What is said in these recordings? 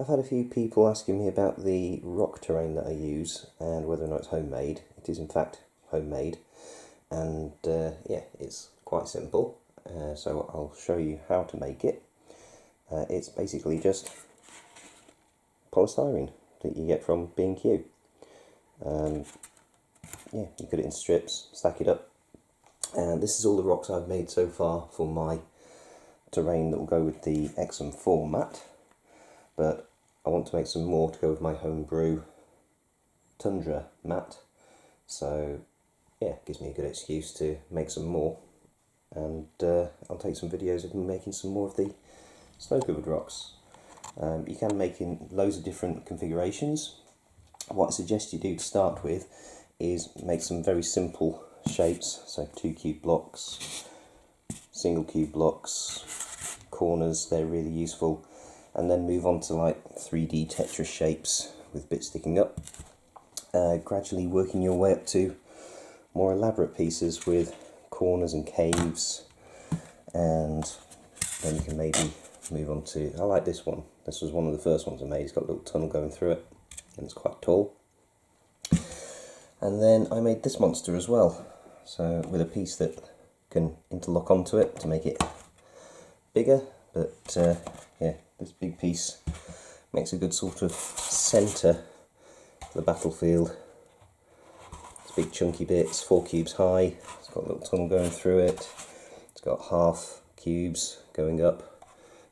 had a few people asking me about the rock terrain that I use and whether or not it's homemade. It is in fact homemade, and yeah, it's quite simple. So I'll show you how to make it. It's basically just polystyrene that you get from B&Q. Yeah, you cut it in strips, stack it up, and this is all the rocks I've made so far for my terrain that will go with the Epsom 4 mat. But I want to make some more to go with my homebrew Tundra mat. So yeah, it gives me a good excuse to make some more. And I'll take some videos of me making some more of the snow-covered rocks. You can make in loads of different configurations. What I suggest you do to start with is make some very simple shapes. So 2 cube blocks, single cube blocks, corners, they're really useful. And then move on to like 3D Tetris shapes with bits sticking up. Gradually working your way up to more elaborate pieces with corners and caves, and then you can maybe move on to, I like this one. This was one of the first ones I made. It's got a little tunnel going through it and it's quite tall. And then I made this monster as well, so with a piece that can interlock onto it to make it bigger, but yeah, this big piece makes a good sort of centre for the battlefield. It's big chunky bits, 4 cubes high, it's got a little tunnel going through it, it's got half cubes going up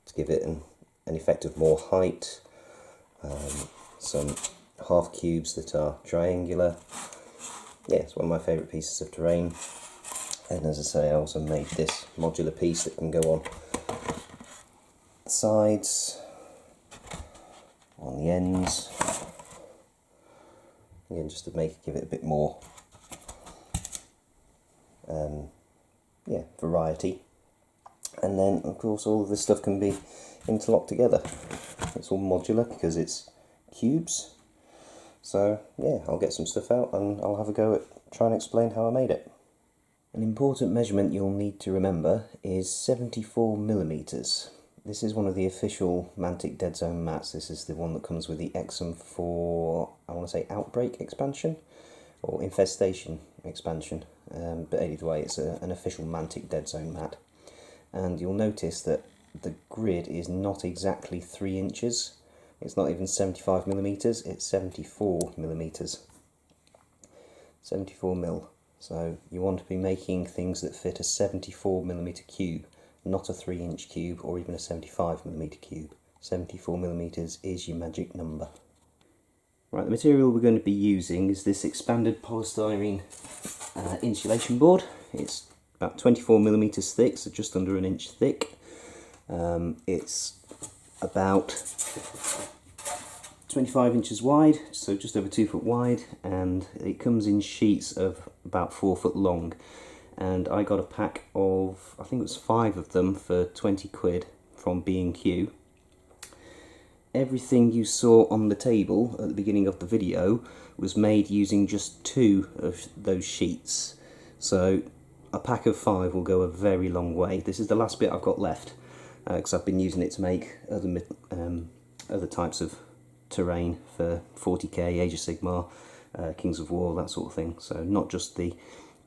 to give it an effect of more height, some half cubes that are triangular. Yeah, it's one of my favourite pieces of terrain. And as I say, I also made this modular piece that can go on the sides, on the ends, again just to give it a bit more yeah, variety. And then of course all of this stuff can be interlocked together. It's all modular because it's cubes. So yeah, I'll get some stuff out and I'll have a go at trying to explain how I made it. An important measurement you'll need to remember is 74mm. This is one of the official Mantic Deadzone mats. This is the one that comes with the Epsom 4, I want to say Outbreak expansion, or Infestation expansion. But either way, it's an official Mantic Deadzone mat. And you'll notice that the grid is not exactly 3 inches. It's not even 75mm, it's 74mm. 74mm. So you want to be making things that fit a 74mm cube, not a 3-inch cube or even a 75mm cube. 74mm is your magic number. Right, the material we're going to be using is this expanded polystyrene insulation board. It's about 24mm thick, so just under 1 inch thick. It's about 25 inches wide, so just over 2 foot wide, and it comes in sheets of about 4 foot long. And I got a pack of, I think it was 5 of them for 20 quid from B&Q. Everything you saw on the table at the beginning of the video was made using just 2 of those sheets. So a pack of 5 will go a very long way. This is the last bit I've got left, because I've been using it to make other types of terrain for 40k, Age of Sigmar, Kings of War, that sort of thing. So not just the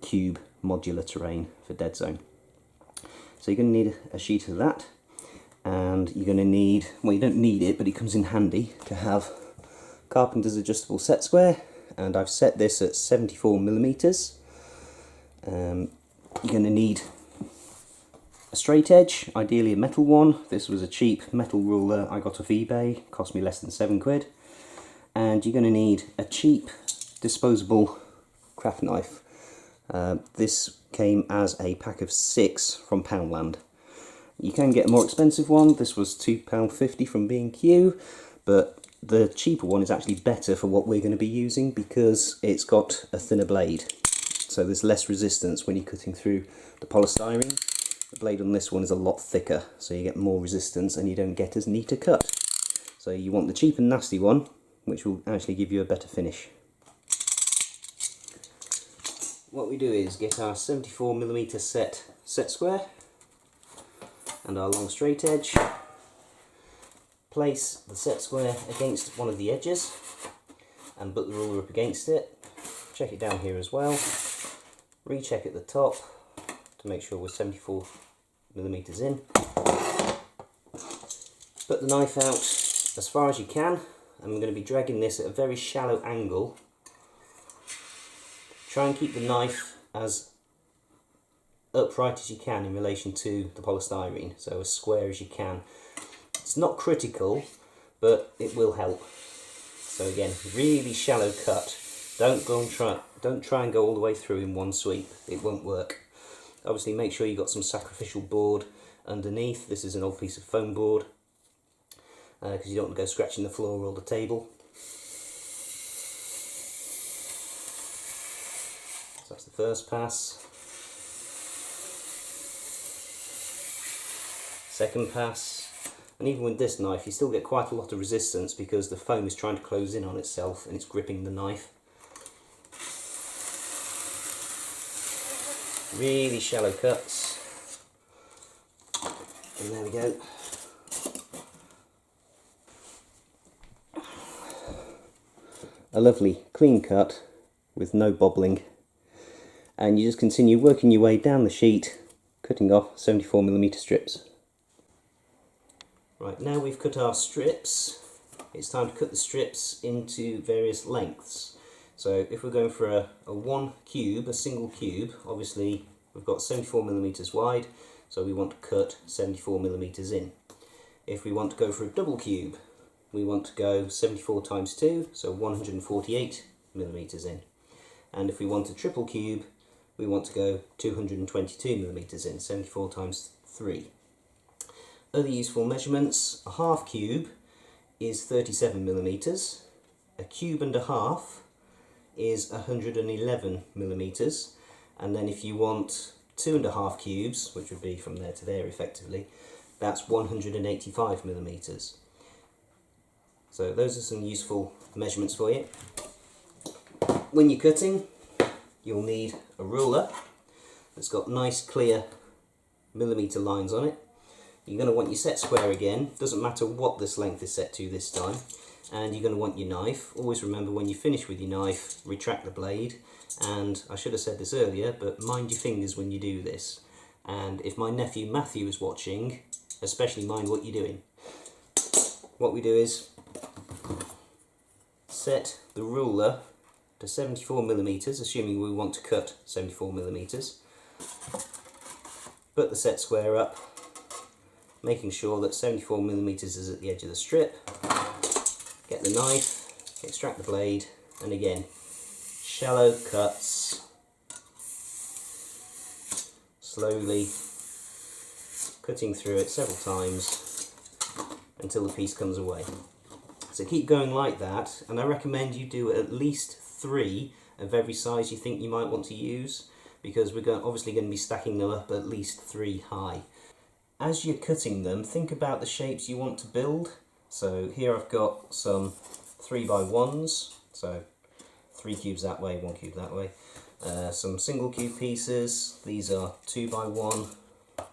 cube modular terrain for Deadzone. So you're going to need a sheet of that, and you're going to need, well, you don't need it, but it comes in handy to have Carpenter's adjustable set square, and I've set this at 74mm. You're going to need a straight edge, ideally a metal one. This was a cheap metal ruler I got off eBay, cost me less than 7 quid. And you're going to need a cheap disposable craft knife. This came as a pack of 6 from Poundland. You can get a more expensive one. This was £2.50 from B&Q, but the cheaper one is actually better for what we're going to be using because it's got a thinner blade. So there's less resistance when you're cutting through the polystyrene. The blade on this one is a lot thicker, so you get more resistance and you don't get as neat a cut. So you want the cheap and nasty one, which will actually give you a better finish. What we do is get our 74mm set square and our long straight edge, place the set square against one of the edges and put the ruler up against it. Check it down here as well. Recheck at the top to make sure we're 74mm in. Put the knife out as far as you can. I'm going to be dragging this at a very shallow angle. Try and keep the knife as upright as you can in relation to the polystyrene, so as square as you can. It's not critical, but it will help. So again, really shallow cut. Don't try and go all the way through in one sweep. It won't work. Obviously, make sure you've got some sacrificial board underneath. This is an old piece of foam board because you don't want to go scratching the floor or the table. So that's the first pass. Second pass. And even with this knife, you still get quite a lot of resistance because the foam is trying to close in on itself and it's gripping the knife. Really shallow cuts. And there we go. A lovely clean cut with no bobbling. And you just continue working your way down the sheet, cutting off 74mm strips. Right, now we've cut our strips, it's time to cut the strips into various lengths. So if we're going for a one cube, a single cube, obviously we've got 74mm wide, so we want to cut 74mm in. If we want to go for a double cube, we want to go 74 times 2, so 148mm in. And if we want a triple cube, we want to go 222mm in, 74 times 3. Other useful measurements: a half cube is 37mm, a cube and a half is 111mm, and then if you want 2.5 cubes, which would be from there to there effectively, that's 185mm. So those are some useful measurements for you. When you're cutting, you'll need a ruler that's got nice clear millimetre lines on it. You're going to want your set square again, doesn't matter what this length is set to this time, and you're going to want your knife. Always remember, when you finish with your knife, retract the blade, and I should have said this earlier, but mind your fingers when you do this. And if my nephew Matthew is watching, especially mind what you're doing. What we do is set the ruler to 74mm, assuming we want to cut 74mm. Put the set square up, making sure that 74mm is at the edge of the strip. Get the knife, extract the blade, and again, shallow cuts, slowly cutting through it several times until the piece comes away. So keep going like that, and I recommend you do at least 3 of every size you think you might want to use, because we're obviously going to be stacking them up at least 3 high. As you're cutting them, think about the shapes you want to build. So here I've got some 3x1s, so 3 cubes that way, 1 cube that way. Some single cube pieces, these are 2x1,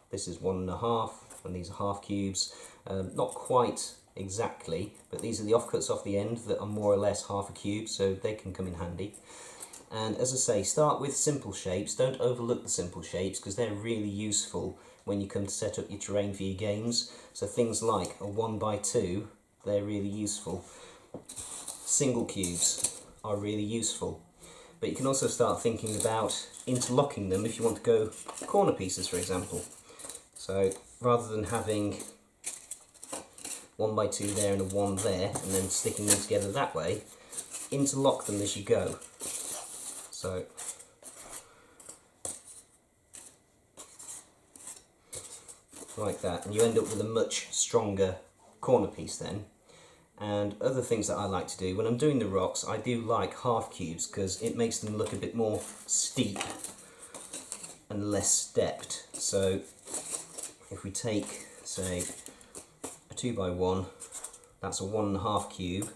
this is 1.5, and these are half cubes. Not quite exactly, but these are the offcuts off the end that are more or less half a cube, so they can come in handy. And as I say, start with simple shapes. Don't overlook the simple shapes, because they're really useful when you come to set up your terrain for your games. So things like a 1x2, they're really useful. Single cubes are really useful. But you can also start thinking about interlocking them if you want to go corner pieces, for example. So rather than having 1x2 there and a 1 there, and then sticking them together that way, interlock them as you go. So like that, and you end up with a much stronger corner piece then. And other things that I like to do when I'm doing the rocks, I do like half cubes because it makes them look a bit more steep and less stepped. So if we take, say, a 2x1, that's a 1.5 cube.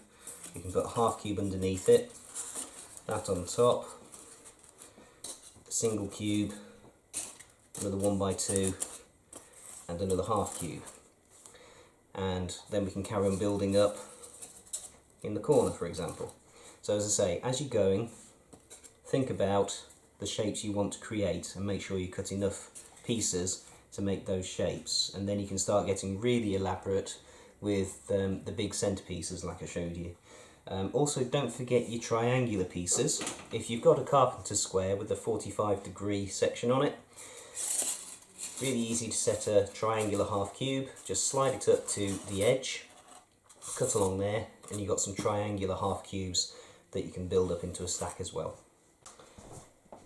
You can put a half cube underneath it, that on top, a single cube, another 1x2, and another half cube. and then we can carry on building up in the corner, for example. So as I say, as you're going, think about the shapes you want to create and make sure you cut enough pieces to make those shapes, and then you can start getting really elaborate with the big centerpieces like I showed you. Also, don't forget your triangular pieces. If you've got a carpenter's square with a 45-degree section on it, really easy to set a triangular half cube. Just slide it up to the edge, cut along there, and you've got some triangular half cubes that you can build up into a stack as well.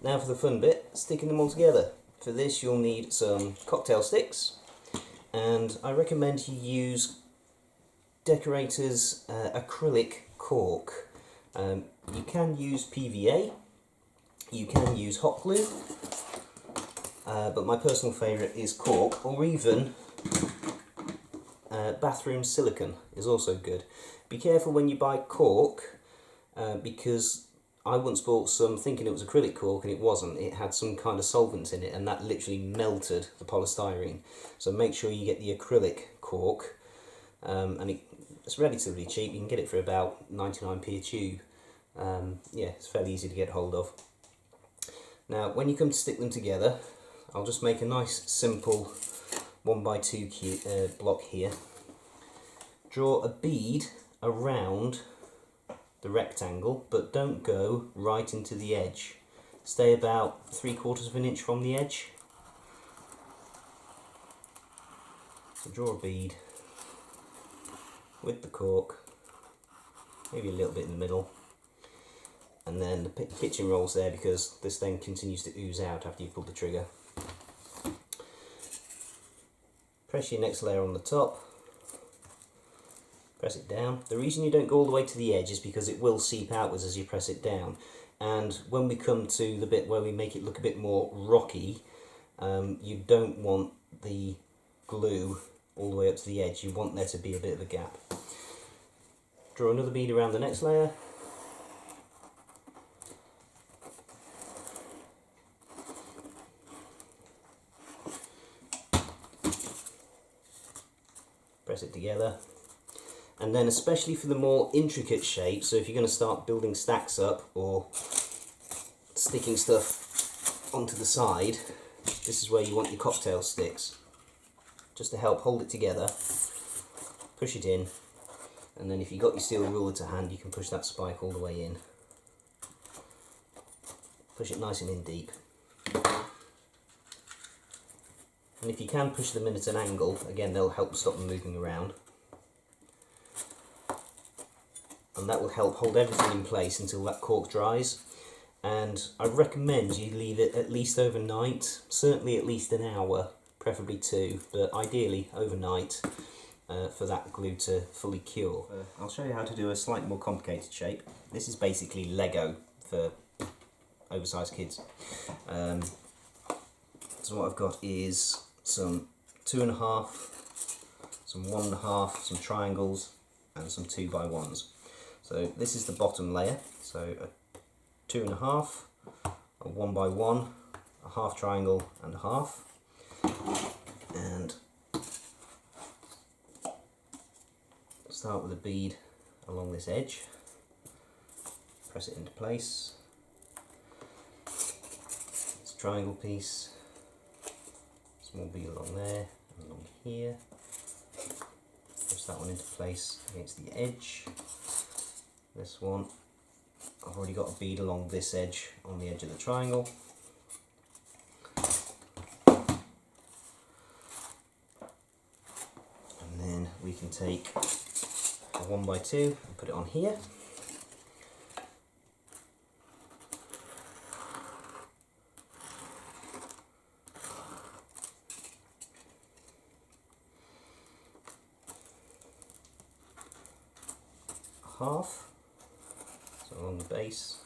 Now for the fun bit, sticking them all together. For this you'll need some cocktail sticks, and I recommend you use decorators acrylic cork. You can use PVA, you can use hot glue, but my personal favourite is cork, or even bathroom silicone is also good. Be careful when you buy cork, because I once bought some thinking it was acrylic cork and it wasn't. It had some kind of solvents in it and that literally melted the polystyrene. So make sure you get the acrylic cork, and it's relatively cheap. You can get it for about 99p a tube. Yeah, it's fairly easy to get hold of. Now when you come to stick them together, I'll just make a nice simple 1x2 block here. Draw a bead around the rectangle, but don't go right into the edge. Stay about 3/4 of an inch from the edge. So draw a bead with the cork, maybe a little bit in the middle, and then the kitchen rolls there because this then continues to ooze out after you pull the trigger. Press your next layer on the top. Press it down. The reason you don't go all the way to the edge is because it will seep outwards as you press it down, and when we come to the bit where we make it look a bit more rocky, you don't want the glue all the way up to the edge. You want there to be a bit of a gap. Draw another bead around the next layer. Press it together. And then especially for the more intricate shapes, so if you're going to start building stacks up or sticking stuff onto the side, this is where you want your cocktail sticks, just to help hold it together. Push it in, and then if you've got your steel ruler to hand, you can push that spike all the way in. Push it nice and in deep. And if you can push them in at an angle, again they'll help stop them moving around. And that will help hold everything in place until that cork dries. And I recommend you leave it at least overnight, certainly at least an hour, preferably 2, but ideally overnight, for that glue to fully cure. I'll show you how to do a slightly more complicated shape. This is basically Lego for oversized kids. So what I've got is some 2.5, some 1.5, some triangles, and some 2x1s. So this is the bottom layer, so a 2.5, a 1x1, a half triangle and a half, and start with a bead along this edge, press it into place. It's a triangle piece, small bead along there and along here, press that one into place against the edge. This one, I've already got a bead along this edge on the edge of the triangle. And then we can take a 1x2 and put it on here. Half. So along the base,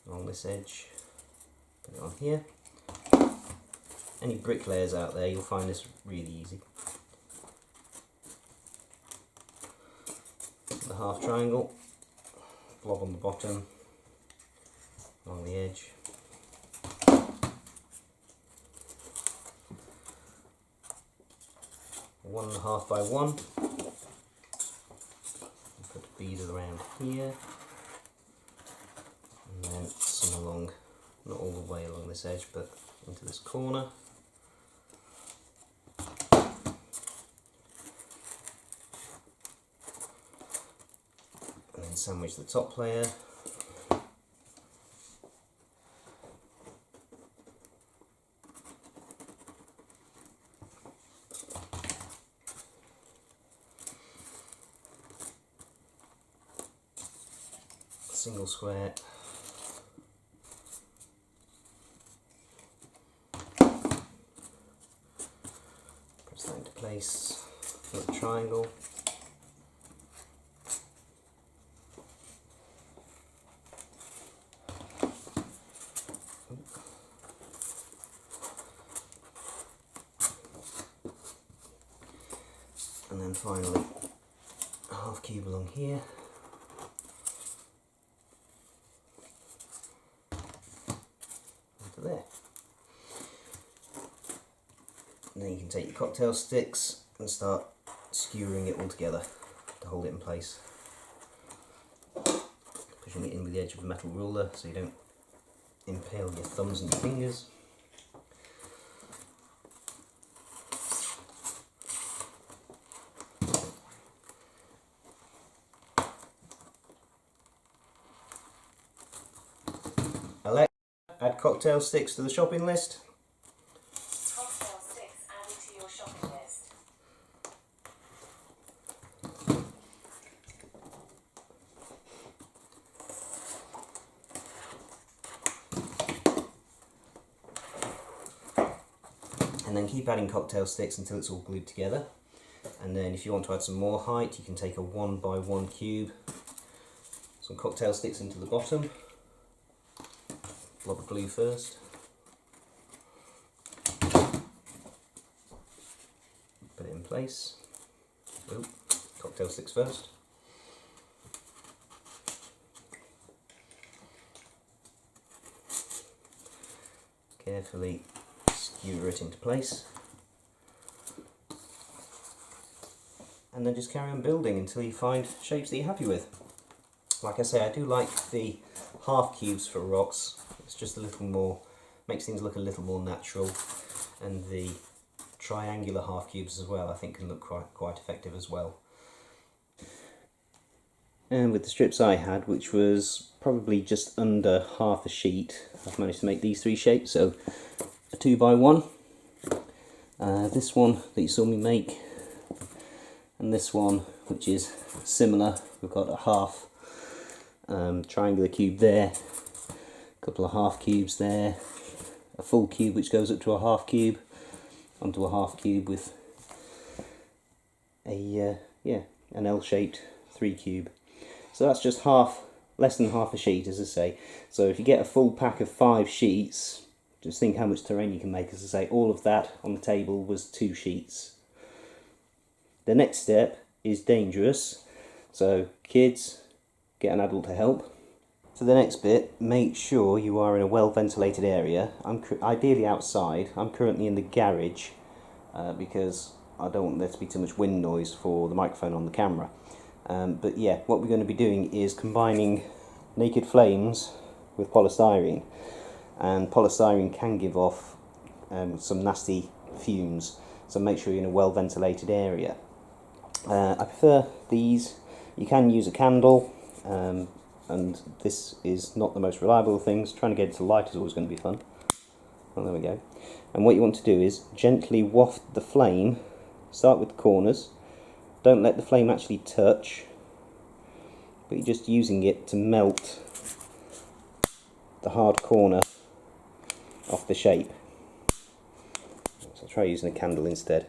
along this edge, put it on here. Any bricklayers out there, you'll find this really easy. The half triangle, blob on the bottom, along the edge. 1.5 by 1. Put a bead around here, and then some along, not all the way along this edge, but into this corner. And then sandwich the top layer. Single square. Press that into place. Little triangle. And then finally a half cube along here. There. And then you can take your cocktail sticks and start skewering it all together to hold it in place. Pushing it in with the edge of a metal ruler so you don't impale your thumbs and your fingers. Alexa, add cocktail sticks to the shopping list. Cocktail sticks added to your shopping list. And then keep adding cocktail sticks until it's all glued together. And then if you want to add some more height, you can take a 1 by 1 cube, some cocktail sticks into the bottom. Blob of glue first. Put it in place. Ooh, cocktail sticks first. Carefully skewer it into place. And then just carry on building until you find shapes that you're happy with. Like I say, I do like the half cubes for rocks. It's just a little more, makes things look a little more natural, and the triangular half cubes as well I think can look quite effective as well. And with the strips I had, which was probably just under half a sheet, I've managed to make these three shapes. So a 2 by 1, this one that you saw me make, and this one which is similar. We've got a half triangular cube there, a couple of half cubes there, a full cube which goes up to a half cube, onto a half cube with a an L-shaped 3 cube. So that's just less than half a sheet, as I say. So if you get a full pack of 5 sheets, just think how much terrain you can make. As I say, all of that on the table was 2 sheets. The next step is dangerous, so kids, get an adult to help. For the next bit, make sure you are in a well ventilated area. I'm ideally outside. I'm currently in the garage because I don't want there to be too much wind noise for the microphone on the camera. But yeah, what we're going to be doing is combining naked flames with polystyrene, and polystyrene can give off some nasty fumes, so make sure you're in a well ventilated area. I prefer these. You can use a candle, and this is not the most reliable of things. Trying to get it to light is always going to be fun. Well, there we go. And what you want to do is gently waft the flame. Start with the corners. Don't let the flame actually touch, but you're just using it to melt the hard corner off the shape. So I'll try using a candle instead.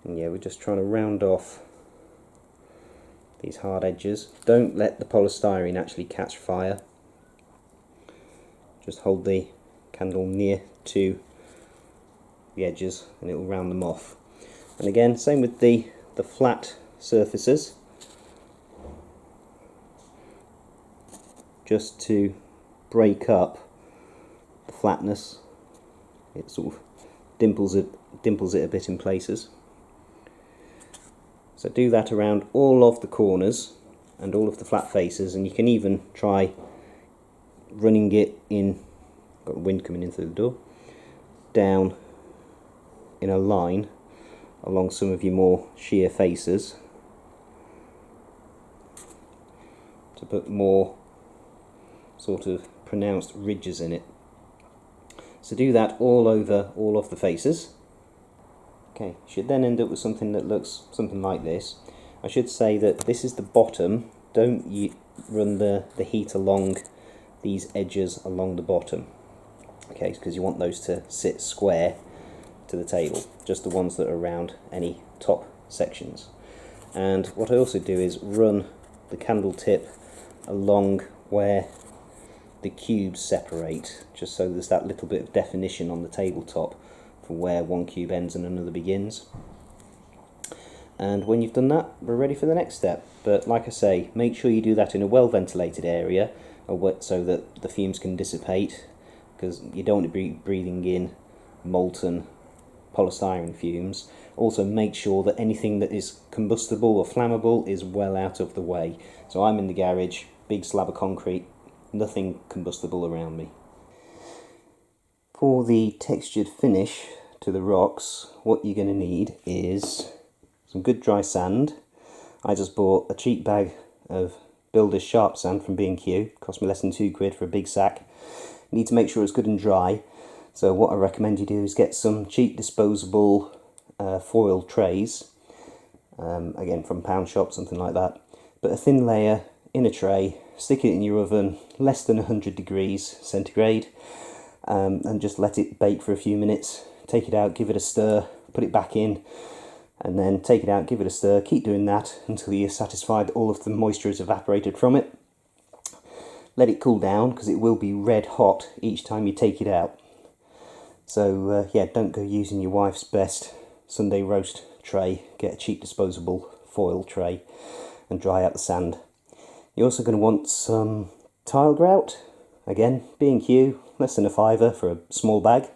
And yeah, we're just trying to round off these hard edges. Don't let the polystyrene actually catch fire. Just hold the candle near to the edges and it will round them off. And again, same with the flat surfaces. Just to break up the flatness, it sort of dimples it a bit in places. So do that around all of the corners and all of the flat faces, and you can even try running it in, got the wind coming in through the door, down in a line along some of your more sheer faces to put more sort of pronounced ridges in it. So do that all over all of the faces. Okay, should then end up with something that looks something like this. I should say that this is the bottom. Don't you run the heat along these edges along the bottom. Okay, because you want those to sit square to the table, just the ones that are around any top sections. And what I also do is run the candle tip along where the cubes separate, just so there's that little bit of definition on the tabletop for where one cube ends and another begins. And when you've done that, we're ready for the next step. But like I say, make sure you do that in a well ventilated area so that the fumes can dissipate, because you don't want to be breathing in molten polystyrene fumes. Also make sure that anything that is combustible or flammable is well out of the way. So I'm in the garage, big slab of concrete, nothing combustible around me. For the textured finish to the rocks, what you're going to need is some good dry sand. I just bought a cheap bag of Builder's Sharp Sand from B&Q, cost me less than £2 for a big sack. You need to make sure it's good and dry, so what I recommend you do is get some cheap disposable foil trays, again from Pound Shop, something like that. Put a thin layer in a tray, stick it in your oven, less than 100 degrees centigrade, and just let it bake for a few minutes. Take it out, give it a stir, put it back in, and then take it out, give it a stir. Keep doing that until you're satisfied that all of the moisture has evaporated from it. Let it cool down, because it will be red hot each time you take it out. So yeah, don't go using your wife's best Sunday roast tray. Get a cheap disposable foil tray and dry out the sand. You're also going to want some tile grout. Again, B&Q, less than £5 for a small bag.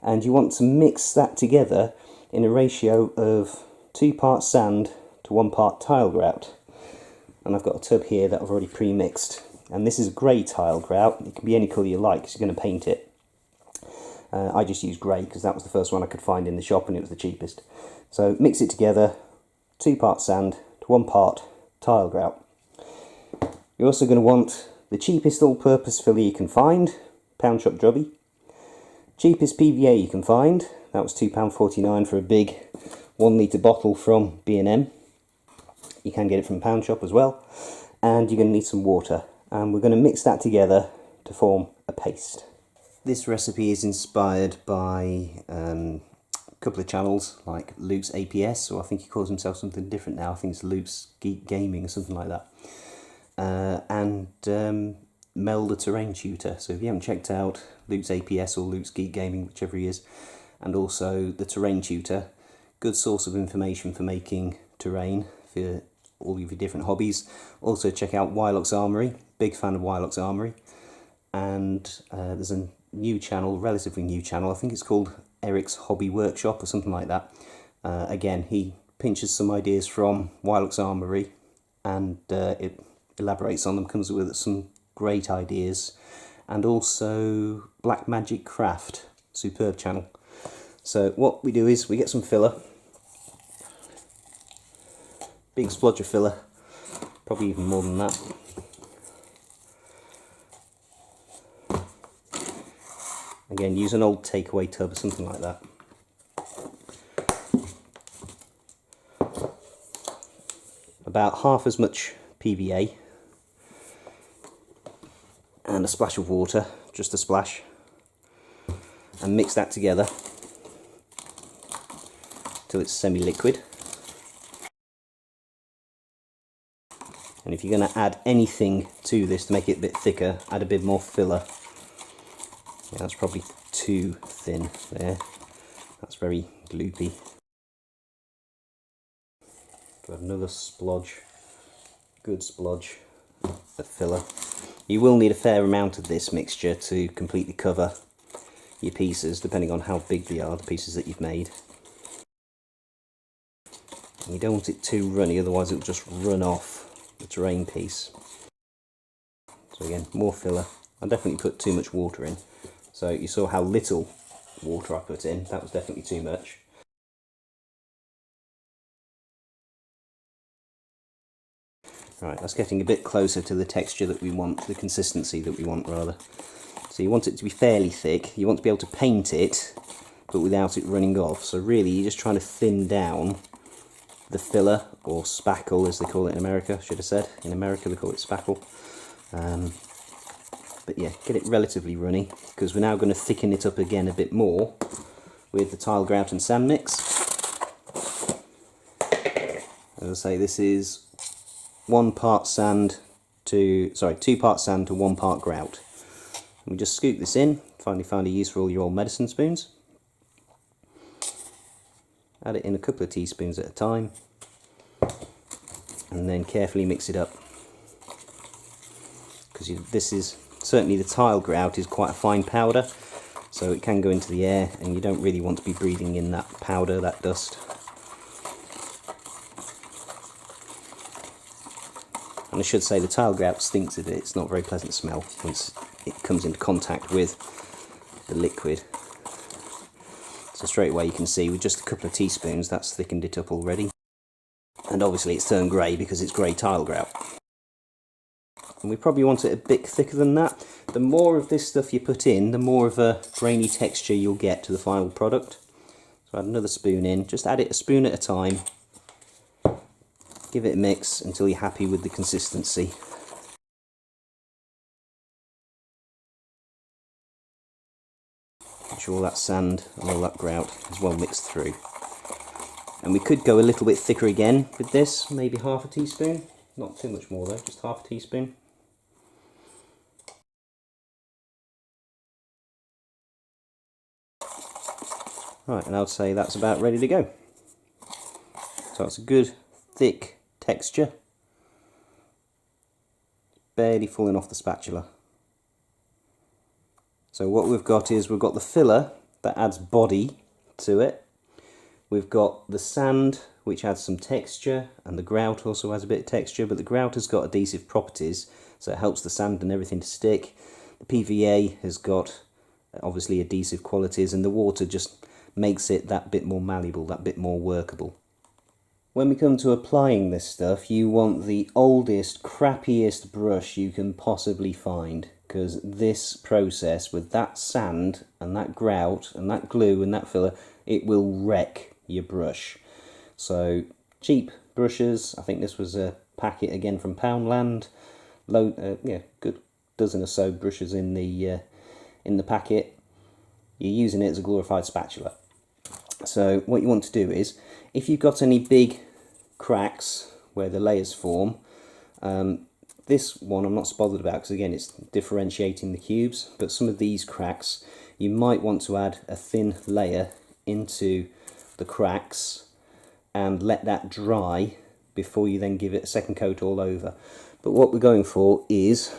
And you want to mix that together in a ratio of 2 parts sand to 1 part tile grout. And I've got a tub here that I've already pre-mixed. And this is grey tile grout. It can be any colour you like, because you're going to paint it. I just used grey because that was the first one I could find in the shop and it was the cheapest. So mix it together, 2 parts sand to 1 part tile grout. You're also going to want the cheapest all-purpose filler you can find, Pound Shop Drubby. Cheapest PVA you can find, that was £2.49 for a big 1 litre bottle from B&M. You can get it from Pound Shop as well. And you're going to need some water. And we're going to mix that together to form a paste. This recipe is inspired by a couple of channels like Luke's APS, or I think he calls himself something different now. I think it's Luke's Geek Gaming or something like that. And Mel the Terrain Tutor. So if you haven't checked out Luke's APS or Luke's Geek Gaming, whichever he is, and also the Terrain Tutor, good source of information for making terrain for all of your different hobbies. Also check out Wylock's Armoury, big fan of Wylock's Armoury. And there's a new channel, relatively new channel, I think it's called Eric's Hobby Workshop or something like that. Again, he pinches some ideas from Wylock's Armoury and it elaborates on them, comes up with some great ideas. And also Black Magic Craft, superb channel. So what we do is we get some filler, big splodge of filler, probably even more than that. Again, use an old takeaway tub or something like that. About half as much PVA and a splash of water, just a splash, and mix that together till it's semi-liquid. And if you're going to add anything to this to make it a bit thicker, add a bit more filler. Yeah, that's probably too thin there. That's very gloopy. Got another splodge, good splodge of filler. You will need a fair amount of this mixture to completely cover your pieces, depending on how big they are, the pieces that you've made. You don't want it too runny, otherwise it'll just run off the terrain piece. So again, more filler. I definitely put too much water in. So you saw how little water I put in. That was definitely too much. Right, that's getting a bit closer to the texture that we want, the consistency that we want rather. So you want it to be fairly thick. You want to be able to paint it, but without it running off. So really you're just trying to thin down the filler, or spackle as they call it in America, should have said. In America they call it spackle. But yeah, get it relatively runny, because we're now going to thicken it up again a bit more with the tile grout and sand mix. As I say, this is 2 parts sand to 1 part grout. And we just scoop this in. Finally found a use for all your old medicine spoons. Add it in a couple of teaspoons at a time, and then carefully mix it up, because this is certainly, the tile grout is quite a fine powder, so it can go into the air and you don't really want to be breathing in that powder, that dust. And I should say the tile grout stinks a bit. It's not a very pleasant smell once it comes into contact with the liquid. So straight away you can see with just a couple of teaspoons that's thickened it up already. And obviously it's turned grey because it's grey tile grout. And we probably want it a bit thicker than that. The more of this stuff you put in, the more of a grainy texture you'll get to the final product. So add another spoon in, just add it a spoon at a time. Give it a mix until you're happy with the consistency. Make sure all that sand and all that grout is well mixed through. And we could go a little bit thicker again with this, maybe half a teaspoon. Not too much more though, just half a teaspoon. Right, and I would say that's about ready to go. So it's a good thick texture, barely falling off the spatula. So what we've got is we've got the filler that adds body to it. We've got the sand which adds some texture, and the grout also has a bit of texture, but the grout has got adhesive properties, so it helps the sand and everything to stick. The PVA has got obviously adhesive qualities, and the water just makes it that bit more malleable, that bit more workable. When we come to applying this stuff, you want the oldest, crappiest brush you can possibly find, because this process with that sand and that grout and that glue and that filler, it will wreck your brush. So cheap brushes, I think this was a packet again from Poundland, good dozen or so brushes in the packet. You're using it as a glorified spatula. So what you want to do is, if you've got any big cracks where the layers form, this one I'm not so bothered about because again it's differentiating the cubes, but some of these cracks you might want to add a thin layer into the cracks and let that dry before you then give it a second coat all over. But what we're going for is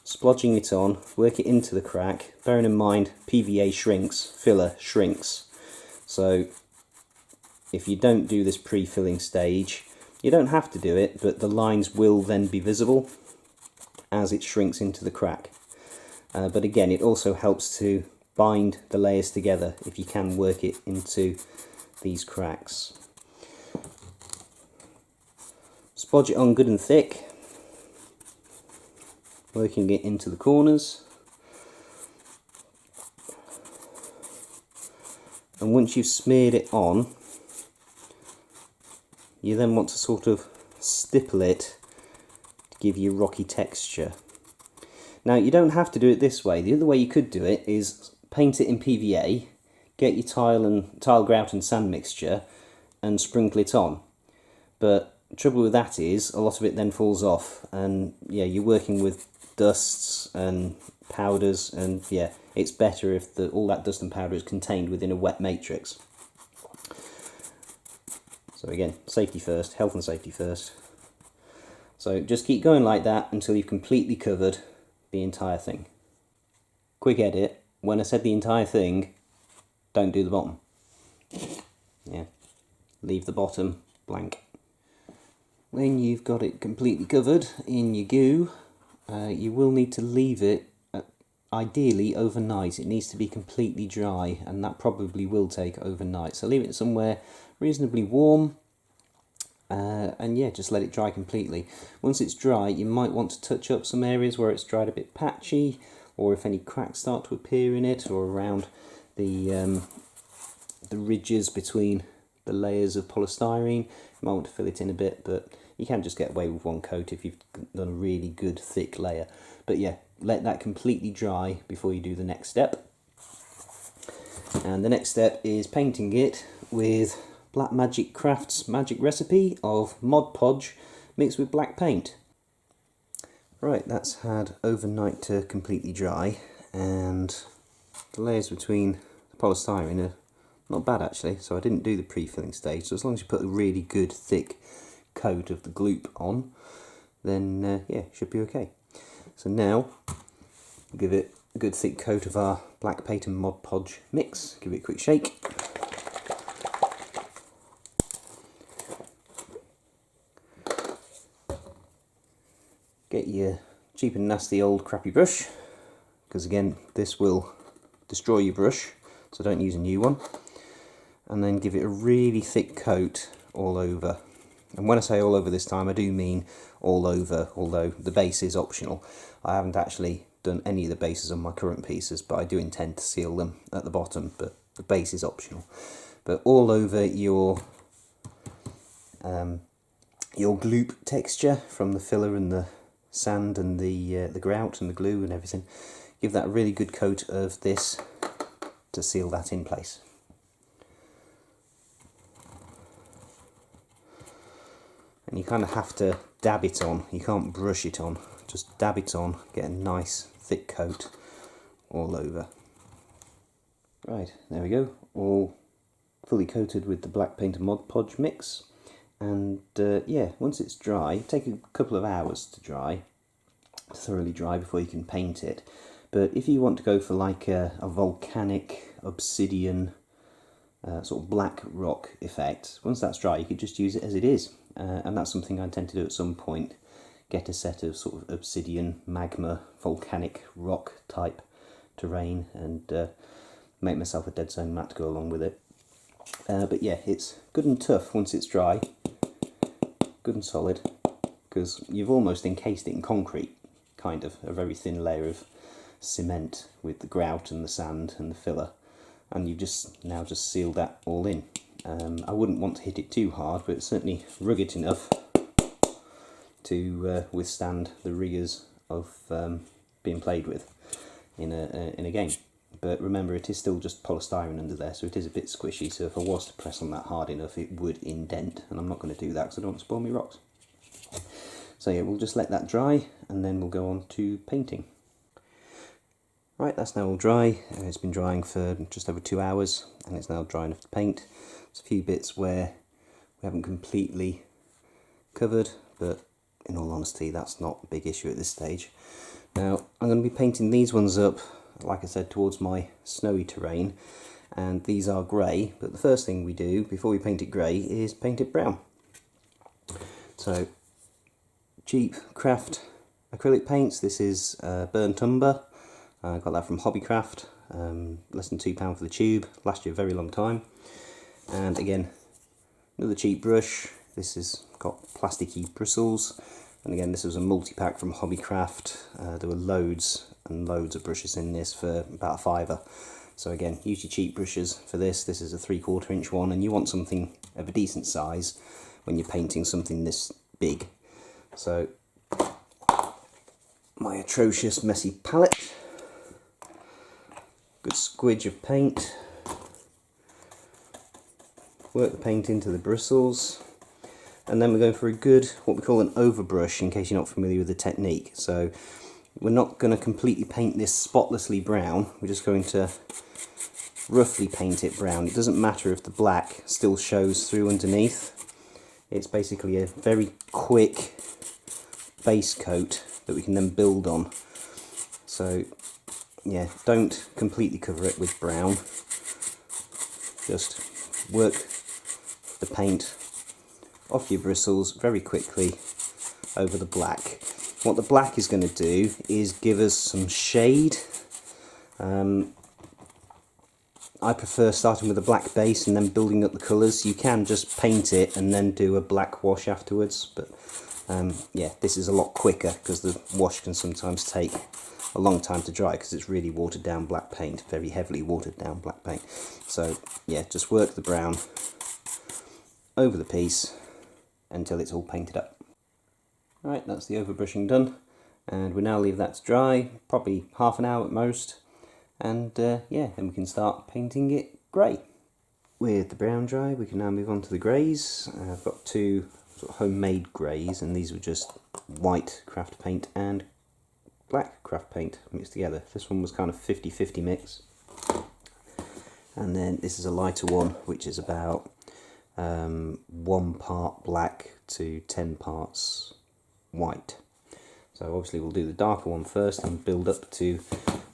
splodging it on, work it into the crack, bearing in mind PVA shrinks, filler shrinks. So if you don't do this pre-filling stage, you don't have to do it, but the lines will then be visible as it shrinks into the crack. But again, it also helps to bind the layers together if you can work it into these cracks. Splodge it on good and thick, working it into the corners. And once you've smeared it on, you then want to sort of stipple it to give you rocky texture. Now you don't have to do it this way. The other way you could do it is paint it in PVA, get your tile grout and sand mixture and sprinkle it on. But the trouble with that is a lot of it then falls off, and yeah, you're working with dusts and powders, and yeah, it's better if all that dust and powder is contained within a wet matrix. So again, safety first, health and safety first. So just keep going like that until you've completely covered the entire thing. Quick edit, when I said the entire thing, don't do the bottom. Yeah, leave the bottom blank. When you've got it completely covered in your goo, you will need to leave it ideally overnight. It needs to be completely dry, and that probably will take overnight. So leave it somewhere reasonably warm, and yeah, just let it dry completely. Once it's dry, you might want to touch up some areas where it's dried a bit patchy, or if any cracks start to appear in it, or around the ridges between the layers of polystyrene. You might want to fill it in a bit, but you can just get away with one coat if you've done a really good thick layer. But yeah, let that completely dry before you do the next step. And the next step is painting it with Black Magic Crafts' magic recipe of Mod Podge mixed with black paint. Right, that's had overnight to completely dry, and the layers between the polystyrene are not bad actually, so I didn't do the pre-filling stage. So as long as you put a really good thick coat of the gloop on, then yeah, should be okay. So now give it a good thick coat of our black paint and Mod Podge mix. Give it a quick shake. Get your cheap and nasty old crappy brush, because again this will destroy your brush, so don't use a new one. And then give it a really thick coat all over. And when I say all over this time, I do mean all over, although the base is optional. I haven't actually done any of the bases on my current pieces, but I do intend to seal them at the bottom, but the base is optional. But all over your gloop texture from the filler and the sand and the grout and the glue and everything, give that a really good coat of this to seal that in place. And you kind of have to dab it on, you can't brush it on, just dab it on, get a nice thick coat all over. Right, there we go, all fully coated with the black paint and Mod Podge mix. And yeah, once it's dry, take a couple of hours to dry, thoroughly dry before you can paint it. But if you want to go for like a volcanic obsidian sort of black rock effect, once that's dry you could just use it as it is. And that's something I intend to do at some point, get a set of sort of obsidian, magma, volcanic rock type terrain and make myself a Deadzone mat to go along with it. But yeah, it's good and tough once it's dry, good and solid, because you've almost encased it in concrete, kind of, a very thin layer of cement with the grout and the sand and the filler, and you've just sealed that all in. I wouldn't want to hit it too hard, but it's certainly rugged enough to withstand the rigours of being played with in a game. But remember, it is still just polystyrene under there, so it is a bit squishy, so if I was to press on that hard enough it would indent, and I'm not going to do that because I don't want to spoil my rocks. So yeah, we'll just let that dry and then we'll go on to painting. Right, that's now all dry. It's been drying for just over 2 hours and it's now dry enough to paint. There's a few bits where we haven't completely covered, but in all honesty that's not a big issue at this stage. Now I'm going to be painting these ones up, like I said, towards my snowy terrain, and these are grey, but the first thing we do before we paint it grey is paint it brown. So cheap craft acrylic paints. This is Burnt Umber. I got that from Hobbycraft, less than £2 for the tube, lasts you a very long time. And again, another cheap brush. This has got plasticky bristles, and again this was a multi-pack from Hobbycraft. There were loads and loads of brushes in this for about a £5. So again, use your cheap brushes for this. This is a 3/4 inch one, and you want something of a decent size when you're painting something this big. So my atrocious messy palette, good squidge of paint, work the paint into the bristles, and then we're going for a good, what we call an overbrush, in case you're not familiar with the technique. So we're not going to completely paint this spotlessly brown, we're just going to roughly paint it brown. It doesn't matter if the black still shows through underneath. It's basically a very quick base coat that we can then build on. So yeah, don't completely cover it with brown, just work the paint off your bristles very quickly over the black. What the black is going to do is give us some shade. I prefer starting with a black base and then building up the colours. You can just paint it and then do a black wash afterwards, but yeah, this is a lot quicker because the wash can sometimes take a long time to dry because it's really watered down black paint, very heavily watered down black paint. So yeah, just work the brown over the piece until it's all painted up. Alright, that's the overbrushing done, and we now leave that to dry, probably half an hour at most, and yeah, then we can start painting it grey. With the brown dry, we can now move on to the greys. I've got two sort of homemade greys, and these were just white craft paint and black craft paint mixed together. This one was kind of 50-50 mix, and then this is a lighter one which is about 1 part black to 10 parts white. So obviously we'll do the darker one first and build up to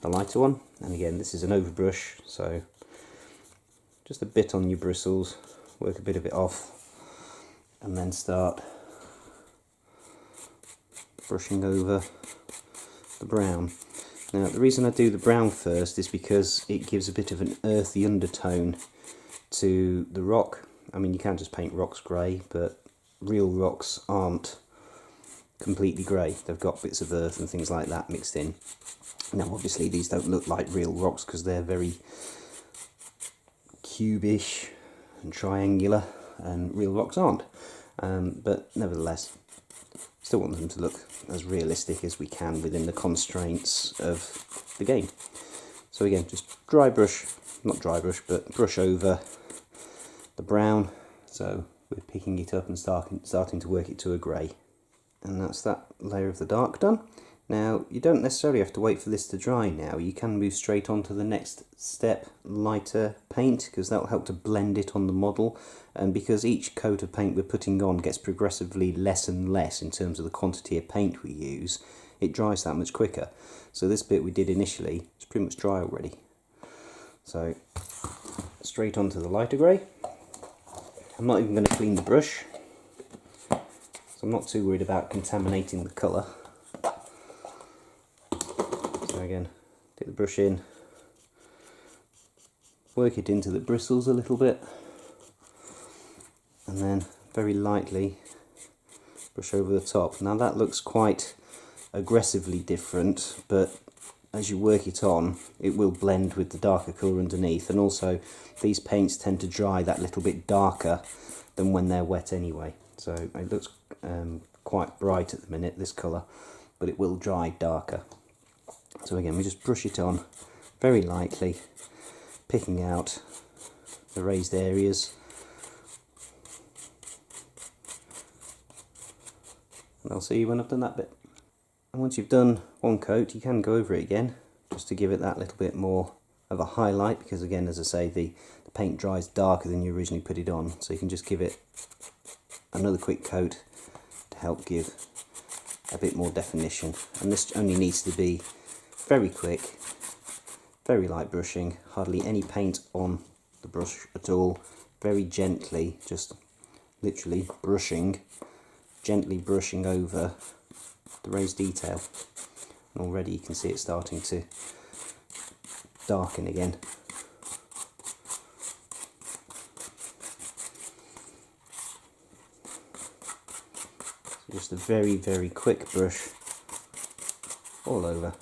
the lighter one. And again, this is an overbrush, so just a bit on your bristles, work a bit of it off, and then start brushing over the brown. Now the reason I do the brown first is because it gives a bit of an earthy undertone to the rock. I mean, you can just paint rocks grey, but real rocks aren't completely grey. They've got bits of earth and things like that mixed in. Now obviously these don't look like real rocks because they're very cubish and triangular, and real rocks aren't. But nevertheless, still want them to look as realistic as we can within the constraints of the game. So again, just dry brush, not dry brush, but brush over the brown. So we're picking it up and starting to work it to a grey. And that's that layer of the dark done. Now, you don't necessarily have to wait for this to dry now. You can move straight on to the next step, lighter paint, because that will help to blend it on the model. And because each coat of paint we're putting on gets progressively less and less in terms of the quantity of paint we use, it dries that much quicker. So this bit we did initially is pretty much dry already. So, straight onto the lighter grey. I'm not even going to clean the brush, so I'm not too worried about contaminating the colour. So again, take the brush in, work it into the bristles a little bit, and then very lightly brush over the top. Now that looks quite aggressively different, but as you work it on, it will blend with the darker colour underneath, and also these paints tend to dry that little bit darker than when they're wet anyway. So it looks quite bright at the minute, this colour, but it will dry darker. So again, we just brush it on very lightly, picking out the raised areas. And I'll see you when I've done that bit. And once you've done one coat, you can go over it again, just to give it that little bit more of a highlight, because again, as I say, the paint dries darker than you originally put it on, so you can just give it another quick coat to help give a bit more definition. And this only needs to be very quick, very light brushing, hardly any paint on the brush at all, very gently, just literally brushing, gently brushing over the raised detail. And already you can see it starting to darken again. So just a very, very quick brush all over.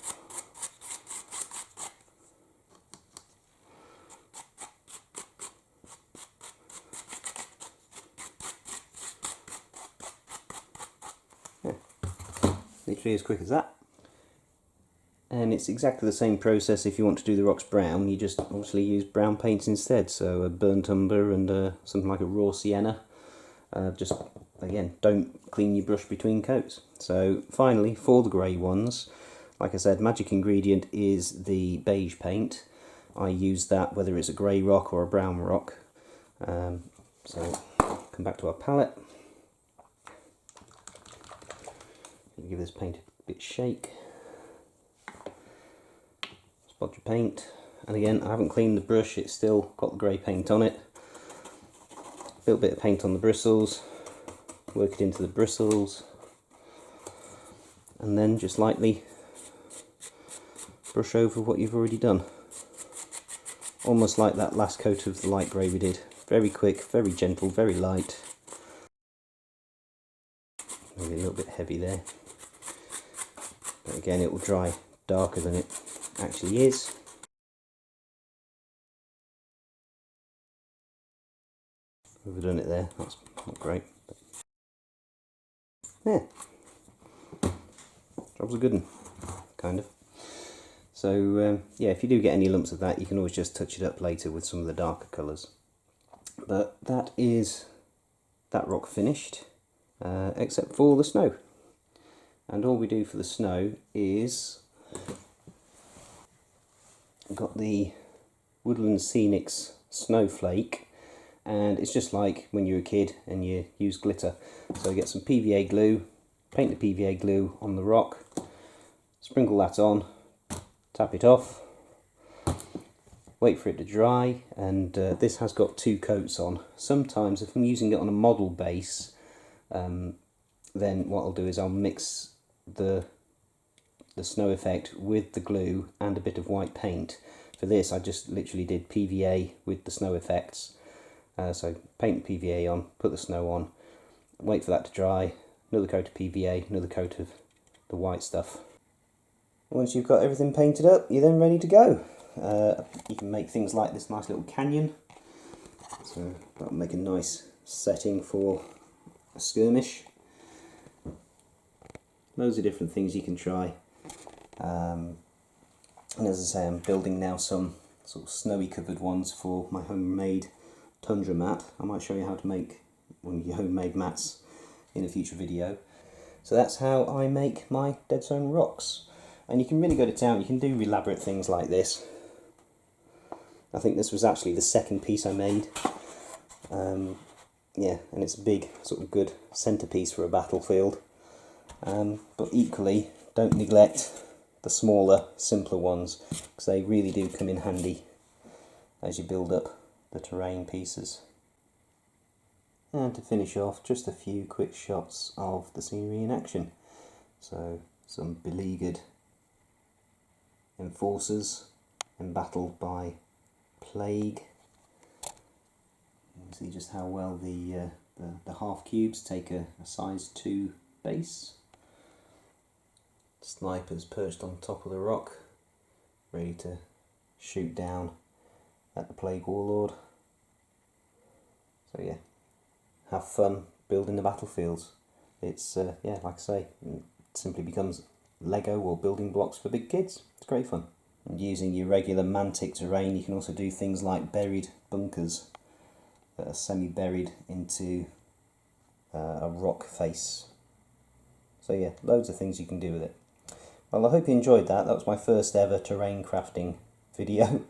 Literally as quick as that. And it's exactly the same process if you want to do the rocks brown. You just obviously use brown paints instead, so a burnt umber and something like a raw sienna. Just again, don't clean your brush between coats. So finally, for the grey ones, like I said, magic ingredient is the beige paint. I use that whether it's a grey rock or a brown rock. So come back to our palette. Give this paint a bit shake. Spot your paint, and again, I haven't cleaned the brush, it's still got the grey paint on it. little bit of paint on the bristles, work it into the bristles, and then just lightly brush over what you've already done. Almost like that last coat of the light grey we did. Very quick, very gentle, very light. Maybe a little bit heavy there. But again, it will dry darker than it actually is. Overdone it there, that's not great. But yeah, job's a good one, kind of. So yeah, if you do get any lumps of that, you can always just touch it up later with some of the darker colours. But that is that rock finished, except for the snow. And all we do for the snow is we've got the Woodland Scenics Snowflake, and it's just like when you were a kid and you use glitter. So you get some PVA glue, paint the PVA glue on the rock, sprinkle that on, tap it off, wait for it to dry, and this has got 2 coats on. Sometimes if I'm using it on a model base, then what I'll do is I'll mix the snow effect with the glue and a bit of white paint. For this I just literally did PVA with the snow effects. So paint the PVA on, put the snow on, wait for that to dry, another coat of PVA, another coat of the white stuff. Once you've got everything painted up, you're then ready to go. You can make things like this nice little canyon. So that'll make a nice setting for a skirmish. Loads of different things you can try. And as I say, I'm building now some sort of snowy covered ones for my homemade tundra mat. I might show you how to make one of your homemade mats in a future video. So that's how I make my Deadzone rocks. And you can really go to town. You can do elaborate things like this. I think this was actually the second piece I made. Yeah, and it's a big, sort of good centerpiece for a battlefield. But equally, don't neglect the smaller, simpler ones, because they really do come in handy as you build up the terrain pieces. And to finish off, just a few quick shots of the scenery in action. So some beleaguered enforcers embattled by plague. You can see just how well the half cubes take a size 2 base. Snipers perched on top of the rock, ready to shoot down at the plague warlord. So yeah, have fun building the battlefields. It's yeah, like I say, it simply becomes Lego or building blocks for big kids. It's great fun. And using your regular mantic terrain, you can also do things like buried bunkers that are semi-buried into a rock face. So yeah, loads of things you can do with it. Well, I hope you enjoyed that. That was my first ever terrain crafting video.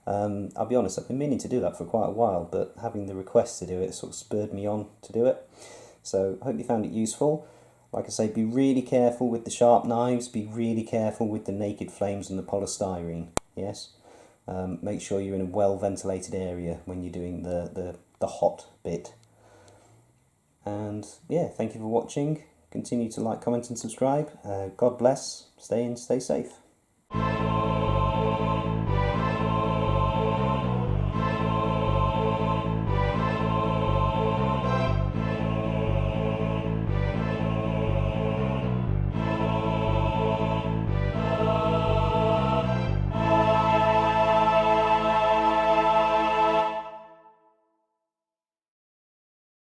I'll be honest, I've been meaning to do that for quite a while, but having the request to do it sort of spurred me on to do it. So I hope you found it useful. Like I say, be really careful with the sharp knives, be really careful with the naked flames and the polystyrene, yes? Make sure you're in a well-ventilated area when you're doing the hot bit. And yeah, thank you for watching. Continue to like, comment and subscribe. God bless. Stay in, stay safe.